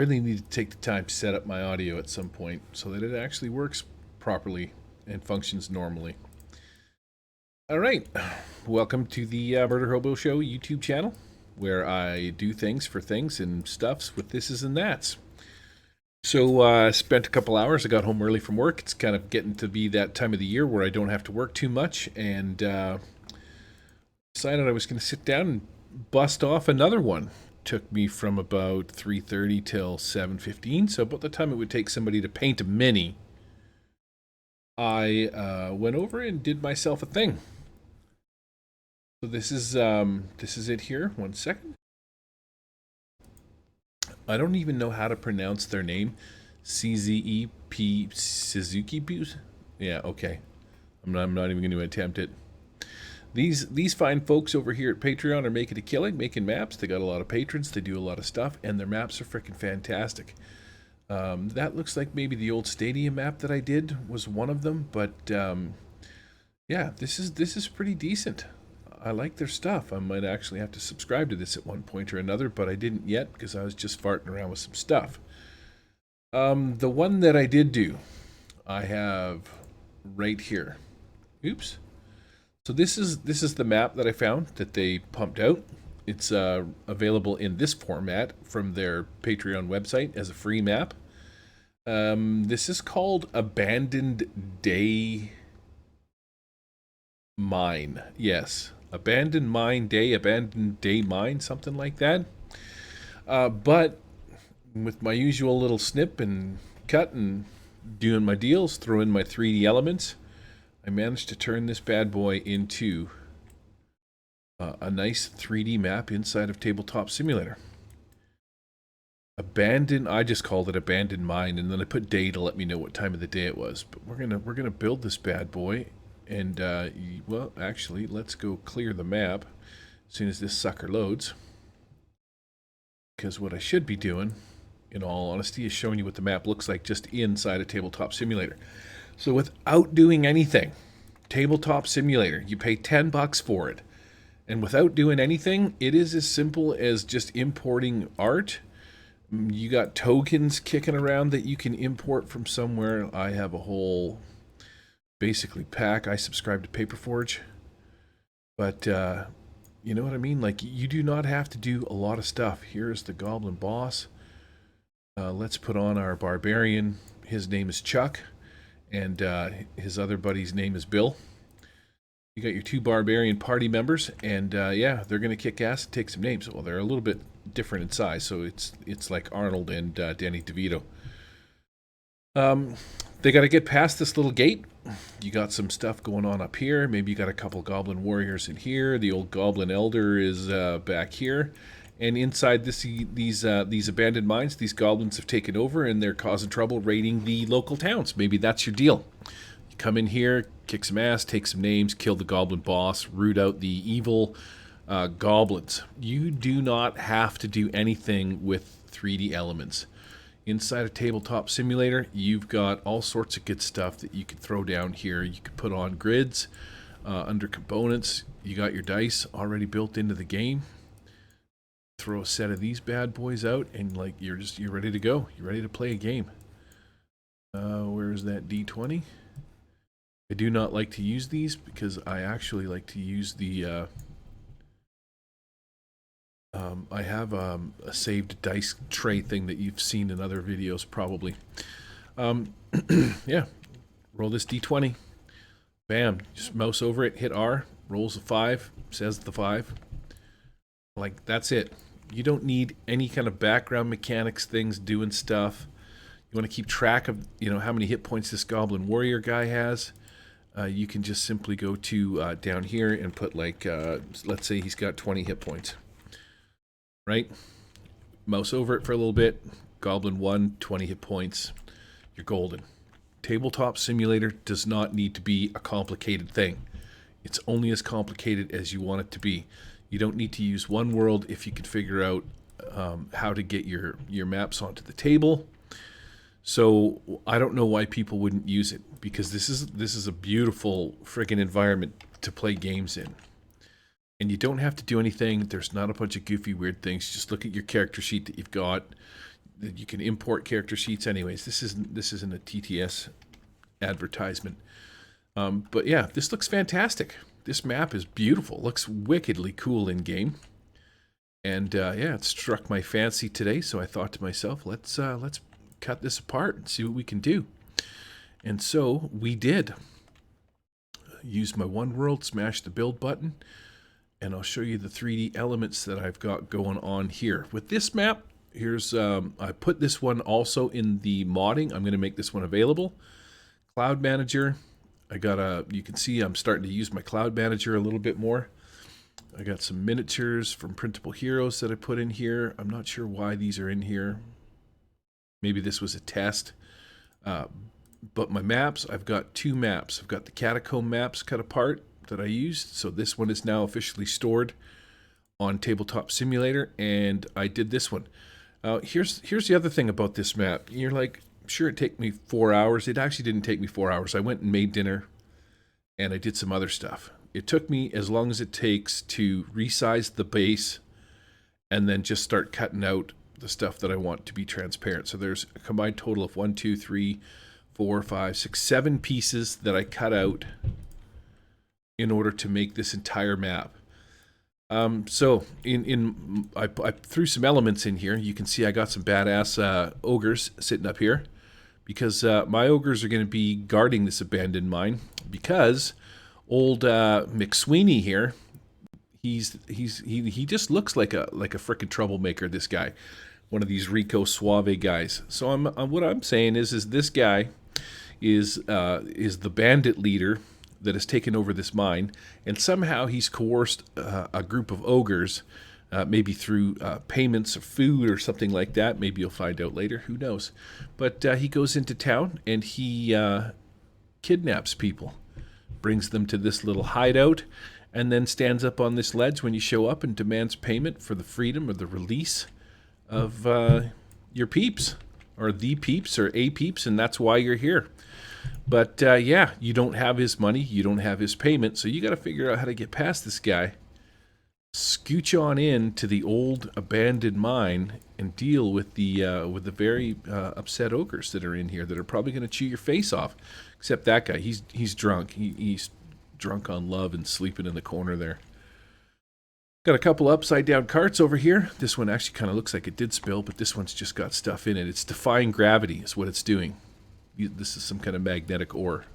really need to take the time to set up my audio at some point so that it actually works properly and functions normally. All right, welcome to the Murder Hobo Show YouTube channel, where I do things for things and stuffs with thises and that's. So I spent a couple hours. I got home early from work. It's kind of getting to be that time of the year where I don't have to work too much, and decided I was going to sit down and bust off another one. Took me from about 3:30 till 7:15, so about the time it would take somebody to paint a mini, I went over and did myself a thing. So this is it here. One second. I don't even know how to pronounce their name. CZEPEKU. Yeah, okay. I'm not even going to attempt it. These fine folks over here at Patreon are making a killing, making maps. They got a lot of patrons. They do a lot of stuff, and their maps are freaking fantastic. That looks like maybe the old stadium map that I did was one of them, but yeah, this is pretty decent. I like their stuff. I might actually have to subscribe to this at one point or another, but I didn't yet because I was just farting around with some stuff. The one that I did do, I have right here. Oops. So this is the map that I found that they pumped out. It's available in this format from their Patreon website as a free map. This is called Abandoned Day Mine. Yes, Abandoned Mine Day, Abandoned Day Mine, something like that. But with my usual little snip and cut and doing my deals, throw in my 3D elements, I managed to turn this bad boy into a nice 3D map inside of Tabletop Simulator. I just called it Abandoned Mine, and then I put day to let me know what time of the day it was. But we're gonna build this bad boy, and well, actually, let's go clear the map as soon as this sucker loads. Because what I should be doing, in all honesty, is showing you what the map looks like just inside a Tabletop Simulator. So without doing anything, Tabletop Simulator, you pay $10 for it. And without doing anything, it is as simple as just importing art. You got tokens kicking around that you can import from somewhere. I have a whole, basically, pack. I subscribe to Paperforge. But, you know what I mean? Like, you do not have to do a lot of stuff. Here's the Goblin Boss. Let's put on our Barbarian. His name is Chuck. And his other buddy's name is Bill. You got your two Barbarian party members, and yeah, they're going to kick ass and take some names. Well, they're a little bit different in size, so it's like Arnold and Danny DeVito. They got to get past this little gate. You got some stuff going on up here. Maybe you got a couple Goblin Warriors in here. The old Goblin Elder is back here. And inside these abandoned mines, these goblins have taken over, and they're causing trouble raiding the local towns. Maybe that's your deal. You come in here, kick some ass, take some names, kill the goblin boss, root out the evil goblins. You do not have to do anything with 3D elements. Inside a Tabletop Simulator, you've got all sorts of good stuff that you could throw down here. You could put on grids under components. You got your dice already built into the game. Throw a set of these bad boys out, and like you're ready to go. You're ready to play a game. Where's that D20? I do not like to use these because I actually like to use the I have a saved dice tray thing that you've seen in other videos probably. Yeah, roll this D20. Bam, just mouse over it, hit R, rolls a 5, says the 5. Like, that's it. You don't need any kind of background mechanics things doing stuff. You want to keep track of, how many hit points this Goblin Warrior guy has. You can just simply go to down here and put like, let's say he's got 20 hit points. Right? Mouse over it for a little bit. Goblin 1, 20 hit points. You're golden. Tabletop Simulator does not need to be a complicated thing. It's only as complicated as you want it to be. You don't need to use one world if you can figure out how to get your maps onto the table. So I don't know why people wouldn't use it, because this is a beautiful friggin' environment to play games in. And you don't have to do anything. There's not a bunch of goofy weird things. Just look at your character sheet that you've got. you can import character sheets. Anyways, this isn't a TTS advertisement. But yeah, this looks fantastic. This map is beautiful. Looks wickedly cool in game. And yeah, it struck my fancy today, so I thought to myself, let's cut this apart and see what we can do. And so we did. Use my one world, smash the build button, and I'll show you the 3D elements that I've got going on here. With this map, here's I put this one also in the modding. I'm going to make this one available. Cloud Manager. You can see I'm starting to use my Cloud Manager a little bit more. I got some miniatures from Printable Heroes that I put in here. I'm not sure why these are in here. Maybe this was a test. But my maps, I've got 2 maps. I've got the Catacomb maps cut apart that I used. So this one is now officially stored on Tabletop Simulator, and I did this one. Here's the other thing about this map. You're like, sure, it take me 4 hours. It actually didn't take me 4 hours. I went and made dinner, and I did some other stuff. It took me as long as it takes to resize the base and then just start cutting out the stuff that I want to be transparent. So there's a combined total of 1, 2, 3, 4, 5, 6, 7 pieces that I cut out in order to make this entire map. So I threw some elements in here. You can see I got some badass ogres sitting up here because my ogres are going to be guarding this abandoned mine because old McSweeney here, he just looks like a frickin' troublemaker. This guy, one of these Rico Suave guys. So what I'm saying is this guy is the bandit leader that has taken over this mine, and somehow he's coerced a group of ogres, maybe through payments of food or something like that. Maybe you'll find out later. Who knows? But he goes into town and he kidnaps people, brings them to this little hideout, and then stands up on this ledge when you show up and demands payment for the freedom or the release of your peeps, or the peeps, or a peeps, and that's why you're here. But yeah, you don't have his money, you don't have his payment, so you got to figure out how to get past this guy. Scooch on in to the old abandoned mine and deal with the very upset ogres that are in here that are probably going to chew your face off. Except that guy, he's drunk. He's drunk on love and sleeping in the corner there. Got a couple upside down carts over here. This one actually kind of looks like it did spill, but this one's just got stuff in it. It's defying gravity is what it's doing. This is some kind of magnetic ore.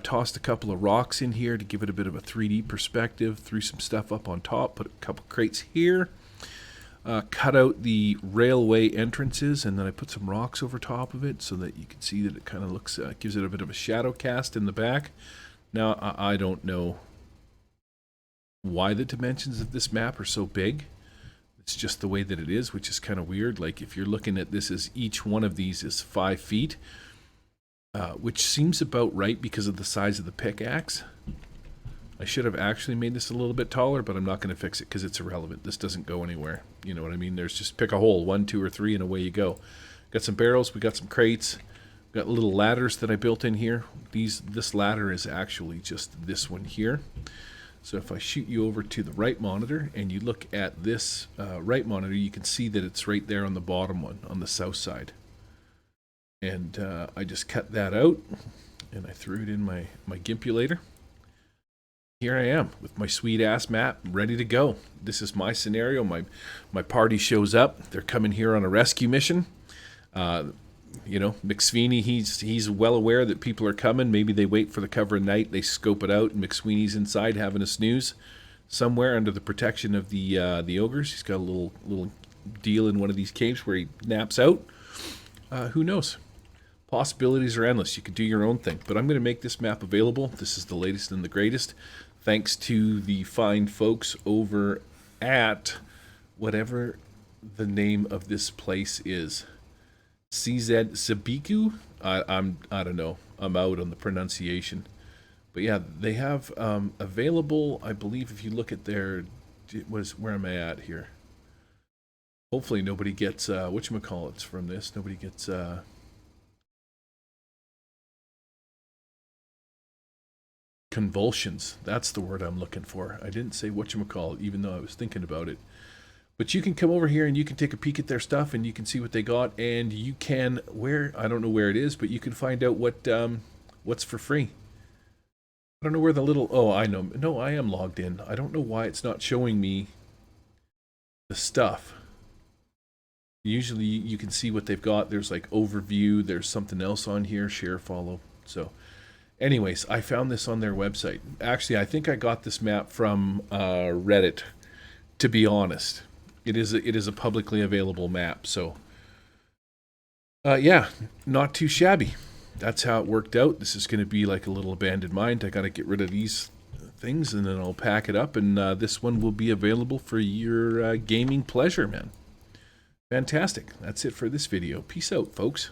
Tossed a couple of rocks in here to give it a bit of a 3D perspective. Threw some stuff up on top. Put a couple crates here. Cut out the railway entrances, and then I put some rocks over top of it so that you can see that it kind of looks, gives it a bit of a shadow cast in the back. Now, I don't know why the dimensions of this map are so big. It's just the way that it is, which is kind of weird. Like if you're looking at this as each one of these is 5 feet, which seems about right because of the size of the pickaxe. I should have actually made this a little bit taller, but I'm not going to fix it because it's irrelevant. This doesn't go anywhere. You know what I mean? There's just pick a hole, 1, 2, or 3, and away you go. Got some barrels. We got some crates. Got little ladders that I built in here. This ladder is actually just this one here. So if I shoot you over to the right monitor and you look at this right monitor, you can see that it's right there on the bottom one, on the south side. And I just cut that out and I threw it in my gimpulator. Here I am with my sweet ass map ready to go. This is my scenario. My party shows up. They're coming here on a rescue mission. You know, McSweeney, he's well aware that people are coming. Maybe they wait for the cover of night. They scope it out, and McSweeney's inside having a snooze somewhere under the protection of the ogres. He's got a little deal in one of these caves where he naps out. Who knows? Possibilities are endless. You could do your own thing. But I'm going to make this map available. This is the latest and the greatest. Thanks to the fine folks over at whatever the name of this place is. CZEPEKU? I don't know. I'm out on the pronunciation. But yeah, they have available, I believe if you look at their, where am I at here? Hopefully nobody gets, whatchamacallits from this. Nobody gets, convulsions. That's the word I'm looking for. I didn't say whatchamacallit, even though I was thinking about it. But you can come over here and you can take a peek at their stuff and you can see what they got, and you can I don't know where it is, but you can find out what's for free. I don't know where the little, oh, I know. No, I am logged in. I don't know why it's not showing me the stuff. Usually you can see what they've got. There's like overview, there's something else on here, share, follow. So anyways, I found this on their website. Actually, I think I got this map from Reddit, to be honest. It is a publicly available map, so yeah, not too shabby. That's how it worked out. This is going to be like a little abandoned mine. I got to get rid of these things, and then I'll pack it up, and this one will be available for your gaming pleasure, man. Fantastic. That's it for this video. Peace out, folks.